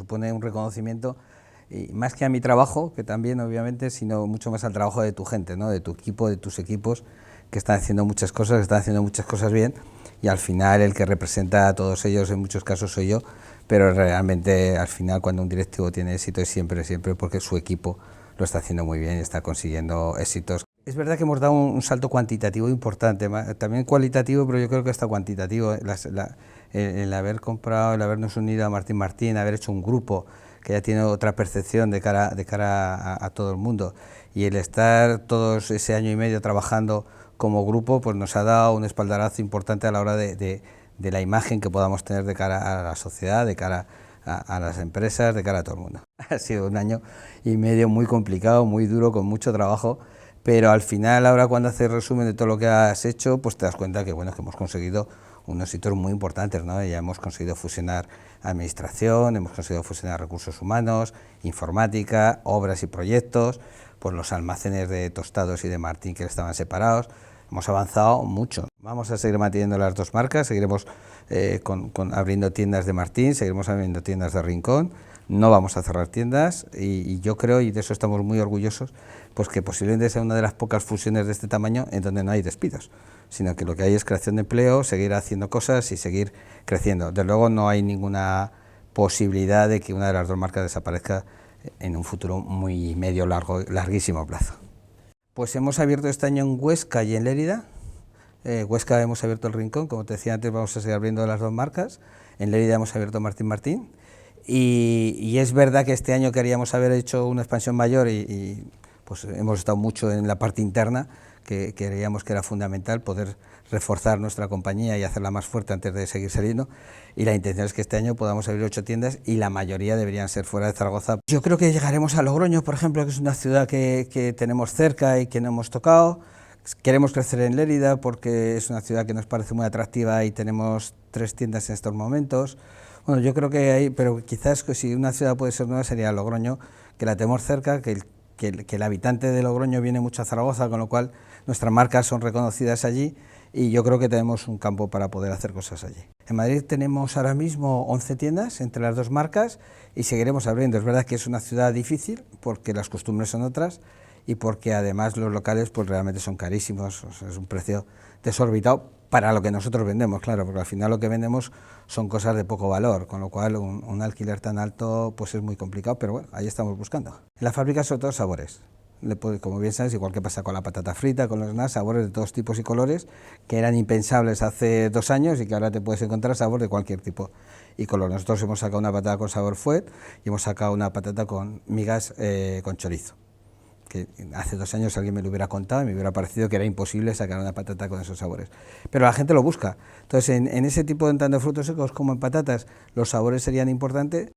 Supone un reconocimiento, y más que a mi trabajo, que también obviamente, sino mucho más al trabajo de tu gente, ¿no? De tu equipo, de tus equipos, que están haciendo muchas cosas, bien, y al final el que representa a todos ellos en muchos casos soy yo, pero realmente al final cuando un directivo tiene éxito es siempre porque su equipo lo está haciendo muy bien y está consiguiendo éxitos. Es verdad que hemos dado un salto cuantitativo importante, también cualitativo, pero yo creo que hasta cuantitativo. El haber comprado, el habernos unido a Martín Martín, haber hecho un grupo que ya tiene otra percepción de cara a todo el mundo, y el estar todos ese año y medio trabajando como grupo, pues nos ha dado un espaldarazo importante a la hora de la imagen que podamos tener de cara a la sociedad, de cara a las empresas, de cara a todo el mundo. Ha sido un año y medio muy complicado, muy duro, con mucho trabajo, pero al final, ahora cuando haces resumen de todo lo que has hecho, pues te das cuenta que, bueno, que hemos conseguido unos hitos muy importantes, ¿no? Ya hemos conseguido fusionar administración, hemos conseguido fusionar recursos humanos, informática, obras y proyectos, pues los almacenes de Tostados y de Martín que estaban separados. Hemos avanzado mucho. Vamos a seguir manteniendo las dos marcas, seguiremos abriendo tiendas de Martín, seguiremos abriendo tiendas de Rincón, no vamos a cerrar tiendas, y yo creo, y de eso estamos muy orgullosos, pues que posiblemente sea una de las pocas fusiones de este tamaño en donde no hay despidos, sino que lo que hay es creación de empleo, seguir haciendo cosas y seguir creciendo. Desde luego no hay ninguna posibilidad de que una de las dos marcas desaparezca en un futuro muy medio, larguísimo plazo. Pues hemos abierto este año en Huesca y en Lérida. Huesca hemos abierto el Rincón, como te decía antes, vamos a seguir abriendo las dos marcas. En Lérida hemos abierto Martín Martín. Y es verdad que este año queríamos haber hecho una expansión mayor y pues hemos estado mucho en la parte interna, que creíamos que era fundamental poder reforzar nuestra compañía y hacerla más fuerte antes de seguir saliendo, y la intención es que este año podamos abrir 8 tiendas y la mayoría deberían ser fuera de Zaragoza. Yo creo que llegaremos a Logroño, por ejemplo, que es una ciudad que tenemos cerca y que no hemos tocado. Queremos crecer en Lérida porque es una ciudad que nos parece muy atractiva y tenemos 3 tiendas en estos momentos. Bueno, yo creo que hay, pero quizás que si una ciudad puede ser nueva sería Logroño, que la tenemos cerca, que el habitante de Logroño viene mucho a Zaragoza, con lo cual nuestras marcas son reconocidas allí, y yo creo que tenemos un campo para poder hacer cosas allí. En Madrid tenemos ahora mismo 11 tiendas entre las dos marcas y seguiremos abriendo. Es verdad que es una ciudad difícil porque las costumbres son otras y porque además los locales pues realmente son carísimos, o sea, es un precio desorbitado para lo que nosotros vendemos, claro, porque al final lo que vendemos son cosas de poco valor, con lo cual un alquiler tan alto pues es muy complicado, pero bueno, ahí estamos buscando. En la fábrica sobre todo sabores. Como bien sabes, igual que pasa con la patata frita, con los snacks, sabores de todos tipos y colores que eran impensables hace 2 años y que ahora te puedes encontrar sabor de cualquier tipo y color. Nosotros hemos sacado una patata con sabor fuet y hemos sacado una patata con migas con chorizo, que hace 2 años alguien me lo hubiera contado y me hubiera parecido que era imposible sacar una patata con esos sabores. Pero la gente lo busca. Entonces, en ese tipo de tanto frutos secos como en patatas, los sabores serían importantes.